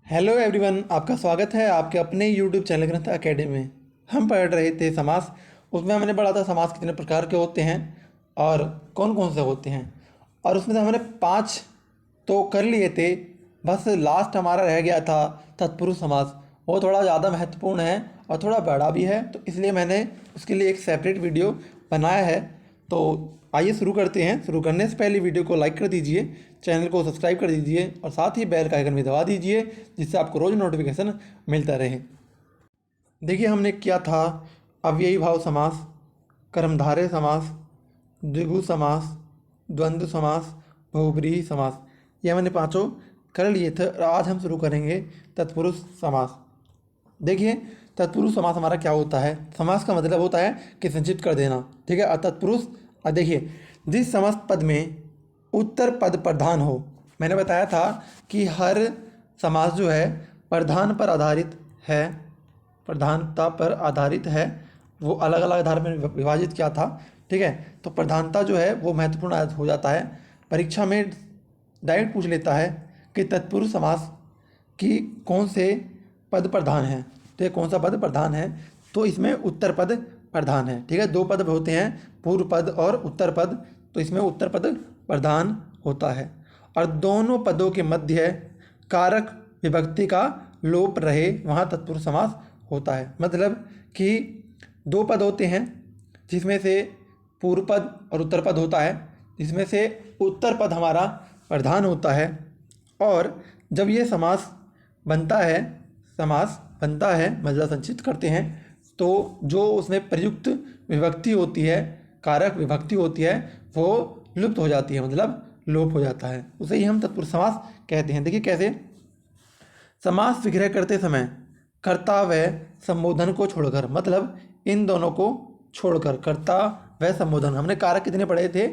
Hello everyone, आपका स्वागत है आपके अपने यूट्यूब चैनल ग्रंथ अकेडमी में। हम पढ़ रहे थे समास। उसमें हमने पढ़ा था समास कितने प्रकार के होते हैं और कौन कौन से होते हैं। और उसमें से हमने 5 तो कर लिए थे। बस लास्ट हमारा रह गया था तत्पुरुष समास। वो थोड़ा ज़्यादा महत्वपूर्ण है और थोड़ा बड़ा भी है, तो इसलिए मैंने उसके लिए एक सेपरेट वीडियो बनाया है। तो आइए शुरू करते हैं। शुरू करने से पहले वीडियो को लाइक कर दीजिए, चैनल को सब्सक्राइब कर दीजिए और साथ ही बेल का आइकन भी दबा दीजिए, जिससे आपको रोज़ नोटिफिकेशन मिलता रहे। देखिए, हमने किया था अव्ययी भाव समास, कर्मधारय समास, द्विगु समास, द्वंद्व समास, बहुब्रीहि समास। ये हमने पांचों कर लिए थे और आज हम शुरू करेंगे तत्पुरुष समास। देखिए, तत्पुरुष समास हमारा क्या होता है। समास का मतलब होता है कि संचित कर देना, ठीक है। और तत्पुरुष, और देखिए, जिस समस्त पद में उत्तर पद प्रधान हो। मैंने बताया था कि हर समास जो है प्रधान पर आधारित है, प्रधानता पर आधारित है। वो अलग अलग आधार में विभाजित किया था, ठीक है। तो प्रधानता जो है वो महत्वपूर्ण हो जाता है। परीक्षा में डायरेक्ट पूछ लेता है कि तत्पुरुष समास की कौन से पद प्रधान है, तो ये कौन सा पद प्रधान है। तो इसमें उत्तर पद प्रधान है, ठीक है। 2 पद होते हैं, पूर्व पद और उत्तर पद। तो इसमें उत्तर पद प्रधान होता है और दोनों पदों के मध्य कारक विभक्ति का लोप रहे, वहाँ तत्पुरुष समास होता है। मतलब कि 2 पद होते हैं जिसमें से पूर्व पद और उत्तर पद होता है, जिसमें से उत्तर पद हमारा प्रधान होता है। और जब ये समास बनता है मतलब संचित करते हैं, तो जो उसमें प्रयुक्त विभक्ति होती है, कारक विभक्ति होती है, वो लुप्त हो जाती है, मतलब लोप हो जाता है। उसे ही हम तत्पुरुष समास कहते हैं। देखिए कैसे। समास विग्रह करते समय कर्ता व संबोधन को छोड़कर, मतलब इन दोनों को छोड़कर, कर्ता व संबोधन। हमने कारक कितने पढ़े थे?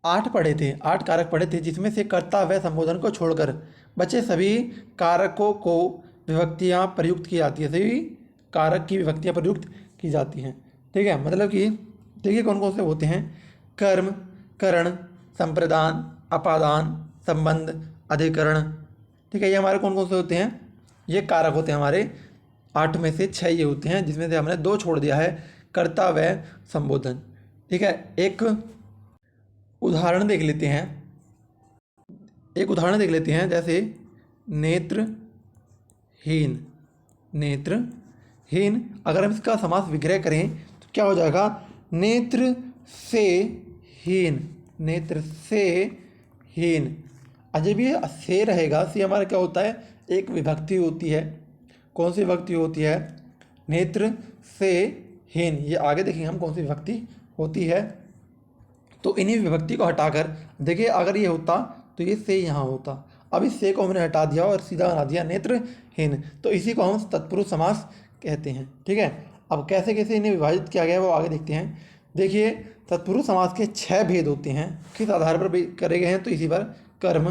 8 पढ़े थे, 8 कारक पढ़े थे, जिसमें से कर्ता व संबोधन को छोड़कर बचे सभी कारकों को विभक्तियाँ प्रयुक्त की जाती है, सभी कारक की विभक्तियाँ प्रयुक्त की जाती हैं, ठीक है। मतलब कि देखिए कौन कौन से होते हैं। कर्म, करण, संप्रदान, अपादान, संबंध, अधिकरण, ठीक है। ये हमारे कौन कौन से होते हैं? ये कारक होते हैं हमारे। 8 में से 6 ये होते हैं, जिसमें से हमने 2 छोड़ दिया है, कर्ता व संबोधन, ठीक है। एक उदाहरण देख लेते हैं। जैसे नेत्रहीन। नेत्रहीन, अगर हम इसका समास विग्रह करें तो क्या हो जाएगा? नेत्र से हीन, नेत्र से हीन। जब ये से रहेगा, से हमारा क्या होता है? एक विभक्ति होती है। कौन सी विभक्ति होती है? नेत्र से हीन। ये आगे देखेंगे हम कौन सी विभक्ति होती है। तो इन्हीं विभक्ति को हटाकर देखिए, अगर ये होता तो ये से यहाँ होता। अब इस से को हमने हटा दिया और सीधा बना दिया नेत्रहीन। तो इसी को हम तत्पुरुष समास कहते हैं, ठीक है। अब कैसे कैसे इन्हें विभाजित किया गया है वो आगे देखते हैं। देखिए, तत्पुरुष समास के 6 भेद होते हैं। किस आधार पर करे गए हैं? तो इसी पर कर्म,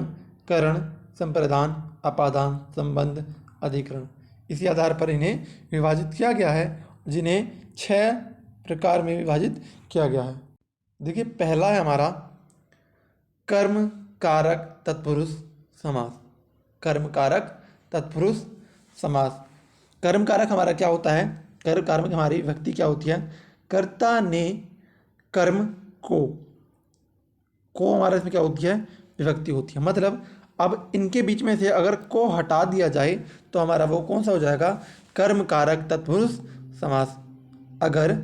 करण, संप्रदान, अपादान, संबंध, अधिकरण, इसी आधार पर इन्हें विभाजित किया गया है, जिन्हें 6 प्रकार में विभाजित किया गया है। देखिए, पहला है हमारा कर्म कारक तत्पुरुष समास। कर्म कारक तत्पुरुष समास। कर्म कारक हमारा क्या होता है? कर्म कारक हमारी विभक्ति क्या होती है? कर्ता ने कर्म को हमारा इसमें क्या होती है? विभक्ति होती है। मतलब अब इनके बीच में से अगर को हटा दिया जाए तो हमारा वो कौन सा हो जाएगा? कर्म कारक तत्पुरुष समास। अगर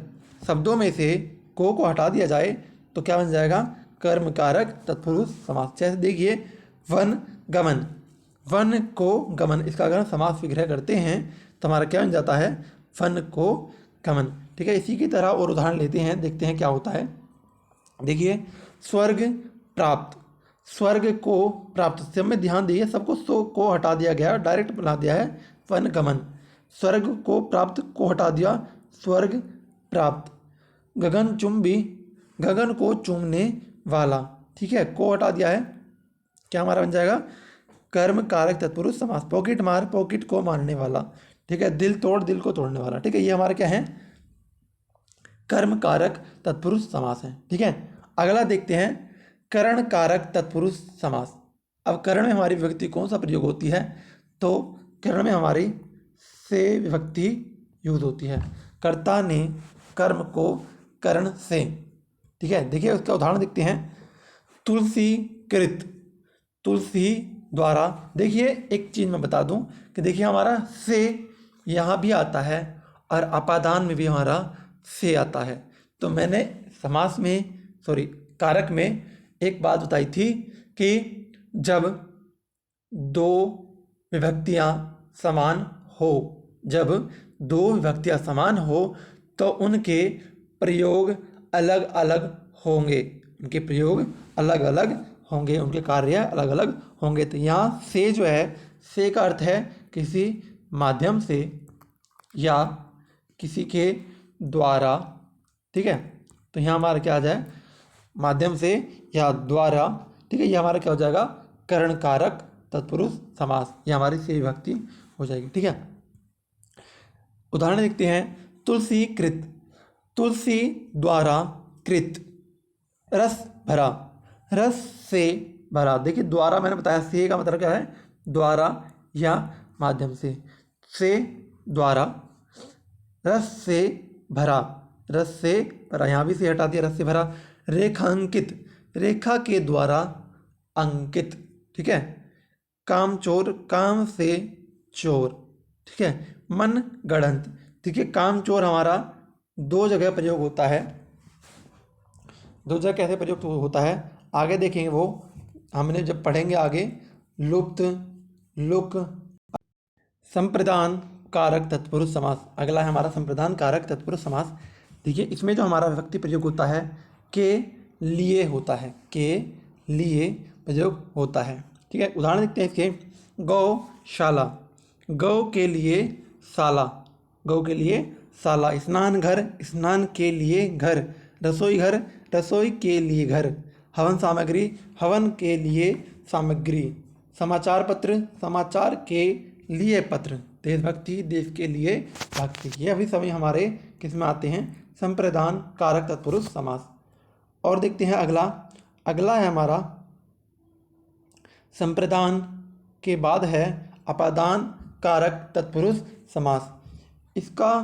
शब्दों में से को हटा दिया जाए तो क्या बन जाएगा? कर्म कारक तत्पुरुष समास। जैसे देखिए, वन गमन, वन को गमन, इसका अगर हम समास विग्रह करते हैं तो हमारा क्या बन जाता है? वन को गमन, ठीक है। इसी की तरह और उदाहरण लेते हैं, देखते हैं क्या होता है। देखिए, स्वर्ग प्राप्त, स्वर्ग को प्राप्त, सब में ध्यान दिए, सबको सो को हटा दिया गया, डायरेक्ट बना दिया है वन गमन। स्वर्ग को प्राप्त को हटा दिया, स्वर्ग प्राप्त। गगनचुंबी, गगन को चूमने वाला, ठीक है, को हटा दिया है, क्या हमारा बन जाएगा? कर्म कारक तत्पुरुष समास। पॉकेट मार, पॉकेट को मारने वाला, ठीक है। दिल तोड़, दिल को तोड़ने वाला, ठीक है। ये हमारा क्या है? कर्म कारक तत्पुरुष समास है, ठीक है। अगला देखते हैं, करण कारक तत्पुरुष समास। अब करण में हमारी विभक्ति कौन सा प्रयोग होती है, तो करण में हमारी से विभक्ति यूज होती है। कर्ता ने कर्म को करण से, ठीक है। देखिए उसका उदाहरण देखते हैं। तुलसी कृत, तुलसी द्वारा। देखिए एक चीज़ मैं बता दूं कि देखिए हमारा से यहाँ भी आता है और अपादान में भी हमारा से आता है। तो मैंने समास में कारक में एक बात बताई थी कि जब दो विभक्तियाँ समान हो, जब दो विभक्तियाँ समान हो तो उनके प्रयोग अलग अलग होंगे, उनके प्रयोग अलग अलग होंगे, उनके कार्य अलग अलग होंगे। तो यहाँ से जो है, से का अर्थ है किसी माध्यम से या किसी के द्वारा, ठीक है। तो यहाँ हमारा क्या आ जाए, माध्यम से या द्वारा, ठीक है। ये हमारा क्या हो जाएगा, करण कारक तत्पुरुष समास, ये हमारी से विभक्ति हो जाएगी, ठीक है। उदाहरण देखते हैं। तुलसी कृत, तुलसी द्वारा कृत, रस भरा, रस से भरा। देखिए द्वारा मैंने बताया, से का मतलब क्या है, द्वारा या माध्यम से द्वारा, रस से भरा, रस से भरा, यहाँ भी से हटा दिया, रस से भरा। रेखांकित, रेखा के द्वारा अंकित, ठीक है। काम चोर, काम से चोर, ठीक है। मन गढ़ंत, देखिए काम चोर हमारा दो जगह प्रयोग होता है, दो जगह कैसे प्रयोग होता है आगे देखेंगे, वो हमने जब पढ़ेंगे आगे। लुप्त, लुक, संप्रदान कारक तत्पुरुष समास, अगला है हमारा संप्रदान कारक तत्पुरुष समास। देखिए इसमें जो हमारा विभक्ति प्रयोग होता है, के लिए होता है, के लिए प्रयोग होता है, ठीक है। उदाहरण देखते हैं इसके। गौशाला, गौ के लिए शाला, गौ के लिए शाला। स्नान घर, स्नान के लिए घर। रसोई घर, रसोई के लिए घर। हवन सामग्री, हवन के लिए सामग्री। समाचार पत्र, समाचार के लिए पत्र। देशभक्ति, देश के लिए भक्ति। ये अभी सभी हमारे किस में आते हैं, संप्रदान कारक तत्पुरुष समास। और देखते हैं अगला, अगला है हमारा संप्रदान के बाद है अपादान कारक तत्पुरुष समास। इसका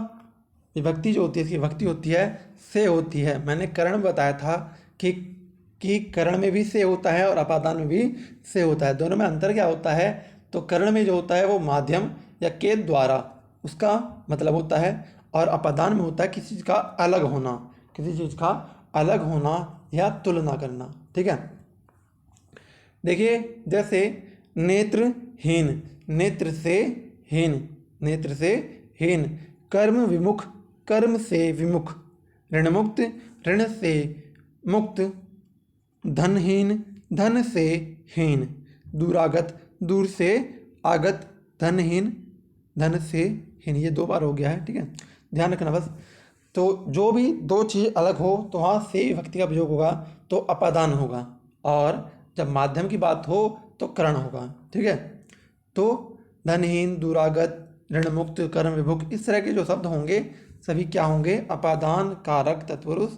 विभक्ति जो होती है, इसकी विभक्ति होती है से होती है। मैंने करण में बताया था कि करण में भी से होता है और अपादान में भी से होता है। दोनों में अंतर क्या होता है, तो करण में जो होता है वो माध्यम या के द्वारा उसका मतलब होता है, और अपादान में होता है किसी चीज़ का अलग होना, किसी चीज़ का अलग होना या तुलना करना, ठीक है। देखिए जैसे नेत्रहीन, नेत्र से हीन, नेत्र से हीन। कर्म विमुख, कर्म से विमुख। ऋणमुक्त, ऋण से मुक्त। धनहीन, धन से हीन। दूरागत, दूर से आगत। धनहीन, धन से हीन। ये दो बार हो गया है, ठीक है, ध्यान रखना बस। तो जो भी दो चीज़ अलग हो तो वहाँ से विभक्ति का प्रयोग होगा तो अपादान होगा, और जब माध्यम की बात हो तो करण होगा, ठीक है। तो धनहीन, दूरागत, ऋणमुक्त, कर्म विमुख, इस तरह के जो शब्द होंगे सभी क्या होंगे, अपादान कारक तत्पुरुष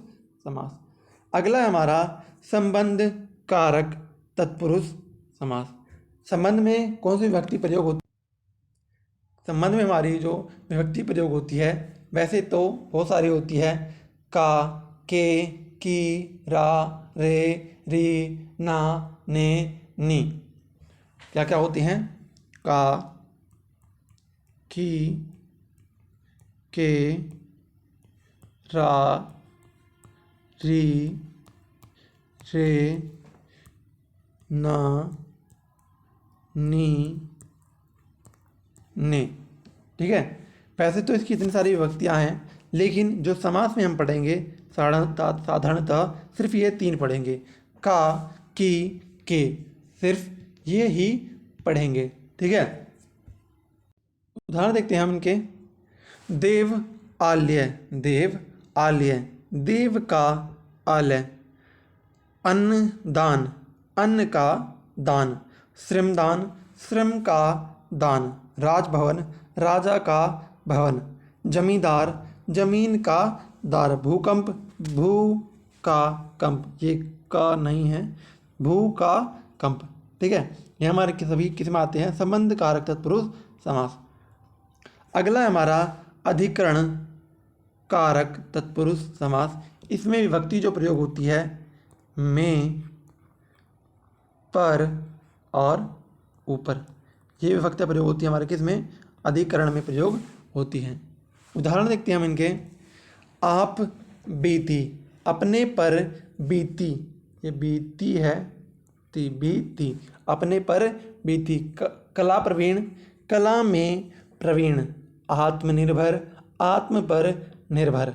समास। अगला है हमारा संबंध कारक तत्पुरुष समास। संबंध में कौन सी विभक्ति प्रयोग होती है, संबंध में हमारी जो विभक्ति प्रयोग होती है वैसे तो बहुत सारी होती है। का, के, की, रा, रे, री, ना, ने, नी। क्या क्या होती हैं, का, की, के, रा, री, रे, ना, नी, ने, ठीक है। वैसे तो इसकी इतनी सारी विभक्तियाँ हैं, लेकिन जो समास में हम पढ़ेंगे साधारणतः सिर्फ ये तीन पढ़ेंगे, का, की, के, सिर्फ ये ही पढ़ेंगे, ठीक है। उदाहरण देखते हैं हम इनके। देव आल्य, देव आल्य, देव का आलय। अन्न दान, अन्न का दान। श्रमदान, श्रम का दान। राजभवन, राजा का भवन। जमींदार, जमीन का दार। भूकंप, भू का कंप, ये का नहीं है, भू का कंप, ठीक है, ये हमारे सभी किस में आते हैं, संबंध कारक तत्पुरुष समास। अगला है हमारा अधिकरण कारक तत्पुरुष समास। इसमें विभक्ति जो प्रयोग होती है में, पर और ऊपर, ये विभक्तियाँ प्रयोग होती है हमारे किस में, अधिकरण में प्रयोग होती हैं। उदाहरण देखते हैं हम इनके। आप बीती, अपने पर बीती, ये बीती है, ती बीती, अपने पर बीती। कला प्रवीण, कला में प्रवीण। आत्मनिर्भर, आत्म पर निर्भर।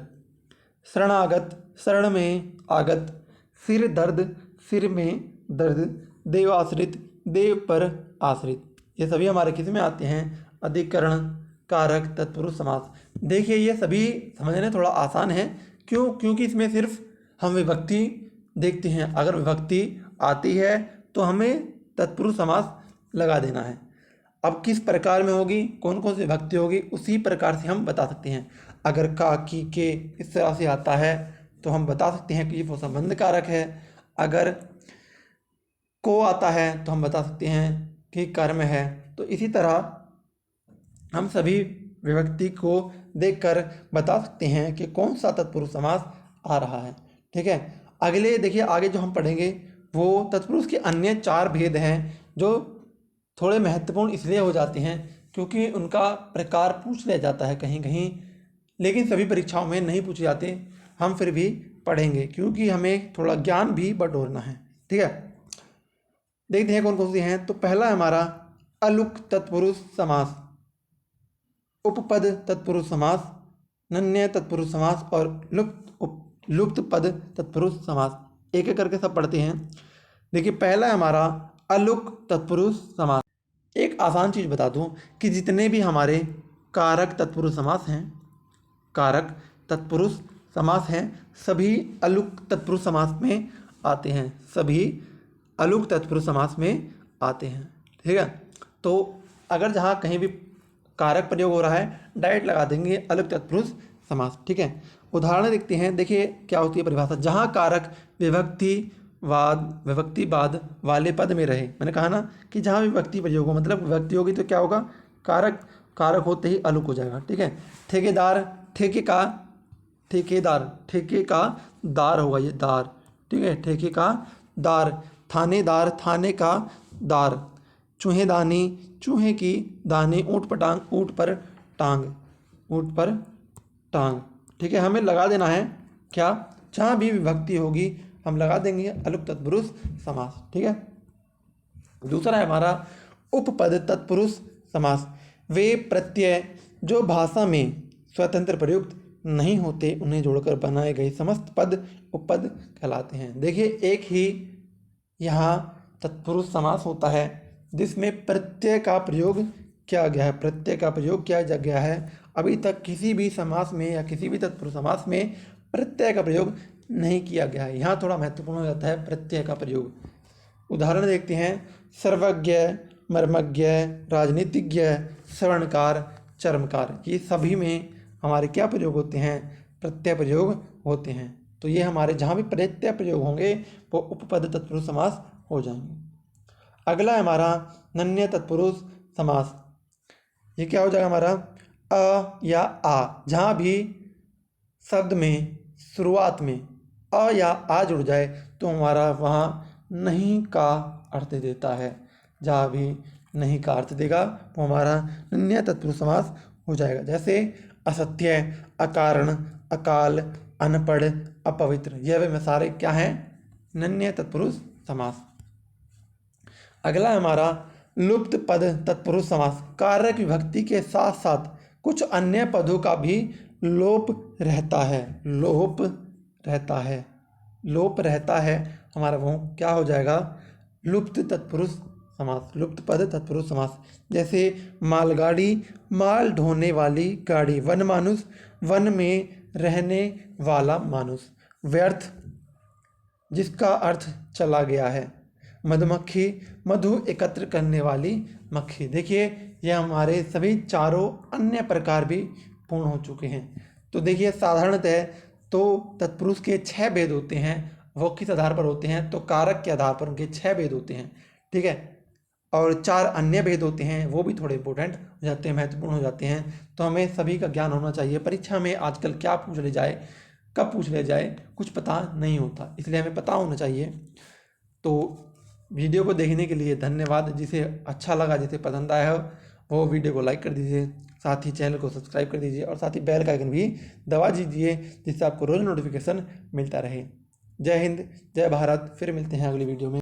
शरणागत, शरण में आगत। सिर दर्द, सिर में दर्द। देवाश्रित, देव पर आश्रित। ये सभी हमारे किस में आते हैं, अधिकरण कारक तत्पुरुष समास। देखिए ये सभी समझने थोड़ा आसान है, क्यों, क्योंकि इसमें सिर्फ हम विभक्ति देखते हैं। अगर विभक्ति आती है तो हमें तत्पुरुष समास लगा देना है। अब किस प्रकार में होगी, कौन कौन सी विभक्ति होगी, उसी प्रकार से हम बता सकते हैं। अगर का, की, के इस तरह से आता है तो हम बता सकते हैं कि वो संबंध कारक है। अगर को आता है तो हम बता सकते हैं कि कर्म है। तो इसी तरह हम सभी विभक्ति को देखकर बता सकते हैं कि कौन सा तत्पुरुष समास आ रहा है। ठीक है, अगले देखिए, आगे जो हम पढ़ेंगे वो तत्पुरुष के अन्य 4 भेद हैं जो थोड़े महत्वपूर्ण इसलिए हो जाते हैं क्योंकि उनका प्रकार पूछ लिया जाता है कहीं कहीं, लेकिन सभी परीक्षाओं में नहीं पूछे जाते। हम फिर भी पढ़ेंगे क्योंकि हमें थोड़ा ज्ञान भी बटोरना है। ठीक है, देखते हैं कौन कौन से हैं। तो पहला है हमारा अलुक तत्पुरुष समास, उपपद तत्पुरुष समास, नन्य तत्पुरुष समास और लुप्त पद तत्पुरुष समास। एक एक करके सब पढ़ते हैं। देखिए पहला है हमारा अलुक तत्पुरुष समास। एक आसान चीज़ बता दूं कि जितने भी हमारे कारक तत्पुरुष समास हैं, कारक तत्पुरुष समास हैं, सभी अलुक तत्पुरुष समास में आते हैं, सभी अलुक तत्पुरुष समास में आते हैं। ठीक है, तो अगर जहाँ कहीं भी कारक प्रयोग हो रहा है डायरेक्ट लगा देंगे अलुक तत्पुरुष समास। ठीक है, उदाहरण देखते हैं। देखिए क्या होती है परिभाषा, जहाँ कारक विभक्तिवाद वाले पद में रहे। मैंने कहा ना कि जहाँ विभक्ति प्रयोग हो, मतलब विभक्ति होगी तो क्या होगा, कारक होते ही अलुक हो जाएगा। ठीक है, ठेकेदार, ठेके का दार होगा, ये दार। ठीक है, ठेके का दार। थानेदार, थाने का दार। चूहेदानी, चूहे की दानी। ऊँट पर टांग। ठीक है, हमें लगा देना है क्या, जहाँ भी विभक्ति होगी हम लगा देंगे अलुक तत्पुरुष समास। ठीक है, दूसरा है हमारा उपपद तत्पुरुष समास। वे प्रत्यय जो भाषा में स्वतंत्र प्रयुक्त नहीं होते उन्हें जोड़कर बनाए गए समस्त पद उपपद कहलाते हैं। देखिए एक ही यहाँ तत्पुरुष समास होता है जिसमें प्रत्यय का प्रयोग किया गया है, प्रत्यय का प्रयोग किया गया है। अभी तक किसी भी समास में या किसी भी तत्पुरुष समास में प्रत्यय का प्रयोग नहीं किया गया है। यहाँ थोड़ा महत्वपूर्ण हो जाता है प्रत्यय का प्रयोग। उदाहरण देखते हैं, सर्वज्ञ, मर्मज्ञ, राजनीतिज्ञ, श्रवणकार, चर्मकार। ये सभी में हमारे क्या प्रयोग होते हैं, प्रत्यय प्रयोग होते हैं। तो ये हमारे जहाँ भी प्रत्यय प्रयोग होंगे वो उपपद तत्पुरुष समास हो जाएंगे। अगला है हमारा नन्य तत्पुरुष समास। ये क्या हो जाएगा हमारा, अ या आ, जहाँ भी शब्द में शुरुआत में अ या आ जुड़ जाए तो हमारा वहाँ नहीं का अर्थ देता है। जहाँ भी नहीं का अर्थ देगा वो हमारा नन्य तत्पुरुष समास हो जाएगा। जैसे असत्य, अकारण, अकाल, अनपढ़, अपवित्र, यह वे सारे क्या हैं, नन्य तत्पुरुष समास। अगला है हमारा लुप्त पद तत्पुरुष समास। कारक विभक्ति के साथ साथ कुछ अन्य पदों का भी लोप रहता है, हमारा वो क्या हो जाएगा, लुप्त तत्पुरुष समास, लुप्त पद तत्पुरुष समास। जैसे मालगाड़ी, माल ढोने वाली गाड़ी। वन मानुष, वन में रहने वाला मानुष। व्यर्थ, जिसका अर्थ चला गया है। मधुमक्खी, मधु एकत्र करने वाली मक्खी। देखिए ये हमारे सभी चारों अन्य प्रकार भी पूर्ण हो चुके हैं। तो देखिए साधारणतः तो तत्पुरुष के 6 भेद होते हैं। वो किस आधार पर होते हैं, तो कारक के आधार पर उनके 6 भेद होते हैं। ठीक है, और 4 अन्य भेद होते हैं, वो भी थोड़े इंपॉर्टेंट हो जाते हैं, महत्वपूर्ण हो जाते हैं। तो हमें सभी का ज्ञान होना चाहिए। परीक्षा में आजकल क्या पूछ ले जाए, कब पूछ ले जाए, कुछ पता नहीं होता, इसलिए हमें पता होना चाहिए। तो वीडियो को देखने के लिए धन्यवाद। जिसे अच्छा लगा, जिसे पसंद आया हो, वो वीडियो को लाइक कर दीजिए, साथ ही चैनल को सब्सक्राइब कर दीजिए और साथ ही बेल का आइकन भी दबा दीजिए, जिससे आपको रोज़ नोटिफिकेशन मिलता रहे। जय हिंद, जय भारत। फिर मिलते हैं अगली वीडियो में।